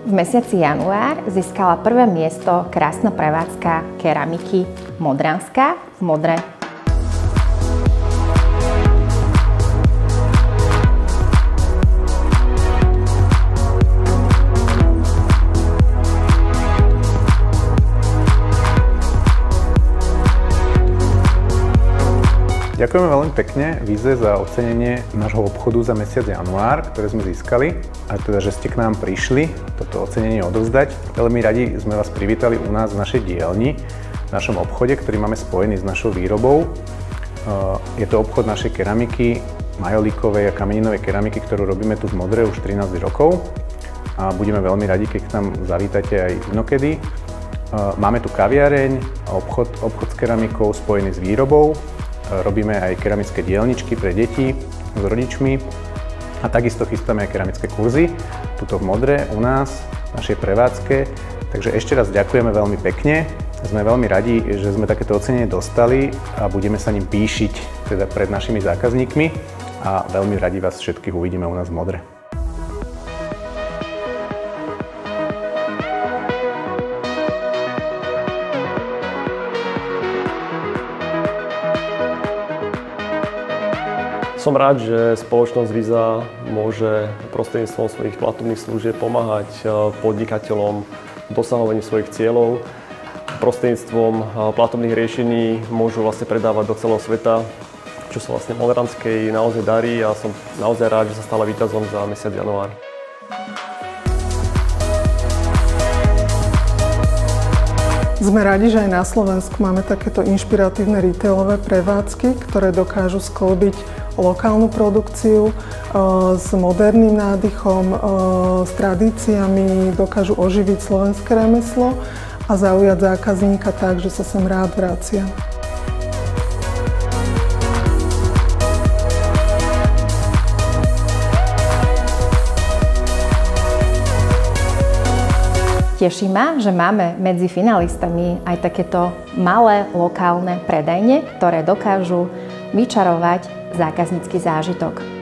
V mesiaci január získala prvé miesto krásna prevádzka keramiky Modranská v Modre. Ďakujeme veľmi pekne Vize za ocenenie nášho obchodu za mesiac január, ktoré sme získali, a teda, že ste k nám prišli toto ocenenie odovzdať. Veľmi radi sme vás privítali u nás v našej dielni, v našom obchode, ktorý máme spojený s našou výrobou. Je to obchod našej keramiky, majolíkovej a kameninovej keramiky, ktorú robíme tu v Modre už 13 rokov. A budeme veľmi radi, keď k nám zavítate aj inokedy. Máme tu kaviareň, obchod s keramikou spojený s výrobou. Robíme aj keramické dielničky pre deti s rodičmi a takisto chystáme aj keramické kurzy tuto v Modre u nás, v našej prevádzke. Takže ešte raz ďakujeme veľmi pekne. Sme veľmi radi, že sme takéto ocenenie dostali a budeme sa ním píšiť teda pred našimi zákazníkmi a veľmi radi vás všetkých uvidíme u nás v Modre. Som rád, že spoločnosť Visa môže prostredníctvom svojich platobných služieb pomáhať podnikateľom v dosahovaní svojich cieľov. Prostredníctvom platobných riešení môžu vlastne predávať do celého sveta, čo sa vlastne Modranskej naozaj darí, a som naozaj rád, že sa stala víťazom za mesiac január. Sme radi, že aj na Slovensku máme takéto inšpiratívne retailové prevádzky, ktoré dokážu skĺbiť lokálnu produkciu s moderným nádychom, s tradíciami, dokážu oživiť slovenské remeslo a zaujať zákazníka tak, že sa sem rád vracia. Teší ma, že máme medzi finalistami aj takéto malé lokálne predajne, ktoré dokážu vyčarovať zákaznícky zážitok.